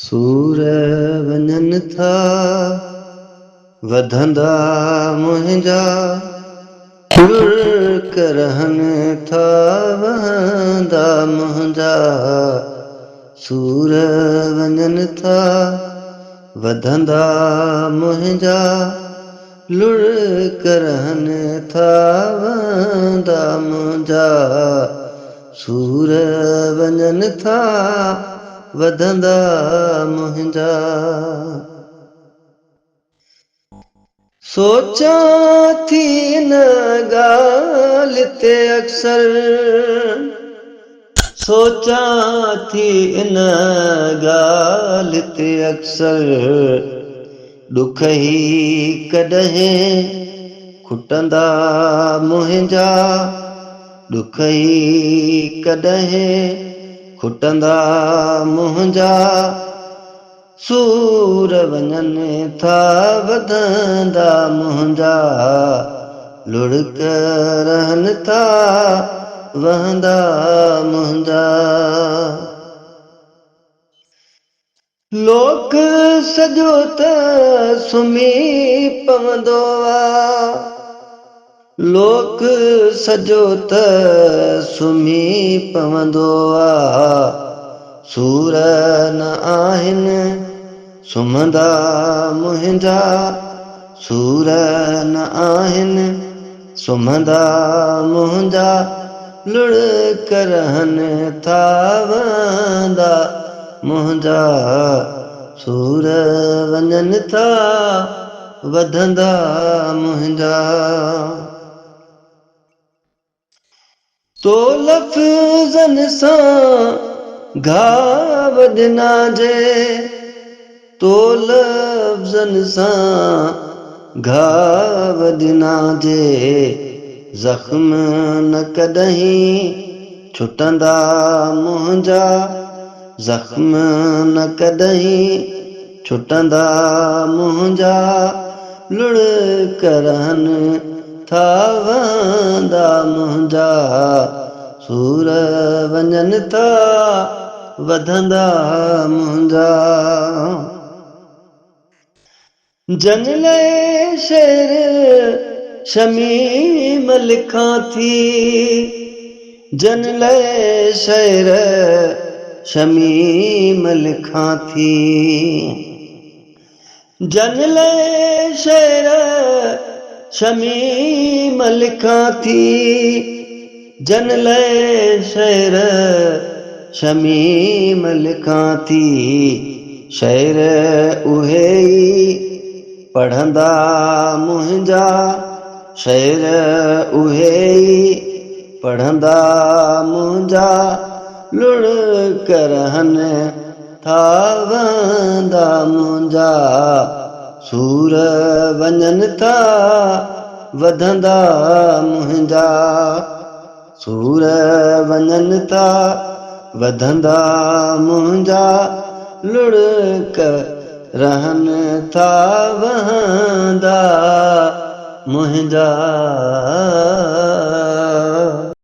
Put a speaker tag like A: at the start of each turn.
A: सूर वञनि था वधंदा मुंहिंजा, लुढ़क रहनि था वहंदा मुंहिंजा। सूर वञनि था वधंदा मुंहिंजा, लुढ़क रहनि था वहंदा मुंहिंजा। सूर वञनि था वधंदा मुंहिंजा। सोचां थी इन ॻाल्हि ते अक्सर, सोचां थी इन ॻाल्हि ते अक्सर। ॾुख ई कॾहिं खुटंदा मुंहिंजा, ॾुख ई कॾहिं खुटंदा मुंहिंजा। सूर वञनि था वधंदा मुंहिंजा, लुढ़क रहनि था वहंदा मुंहिंजा। लोक सॼो त सुम्ही पवंदो आहे, लोक सॼो त सुम्ही पवंदो आहे। सूर न आहिनि सुम्हंदा मुंहिंजा, सूर न आहिनि सुम्हंदा मुंहिंजा। लुढ़क रहनि था वहंदा मुंहिंजा, सूर वञनि था वधंदा मुंहिंजा। तो लफ़्ज़नि सां घाव ॾिना जे, तो लफ़्ज़नि सां घाव ॾिना जे। ज़ख़्म न कॾहिं छुटंदा मुंहिंजा, ज़ख़्म न कॾहिं छुटंदा मुंहिंजा। लुढ़क रहनि था वहंदा मुंहिंजा, सूर वञनि था वधंदा मुंहिंजा। जन लाइ शेर शमीम लिखां थी, जन लाइ शेर शमीम लिखां थी। जन लाइ शेर शमीम लिखां थी, जन लाइ शेर शमीम लिखां थी। शेर उहे ई पढ़ंदा मुंहिंजा, शेर उहे ई पढ़ंदा मुंहिंजा। लुढ़क रहनि था वहंदा मुंहिंजा, सूर वञनि था वधंदा मुंहिंजा। सूर वञनि था वधंदा मुंहिंजा, लुढ़क रहनि था वहंदा मुंहिंजा।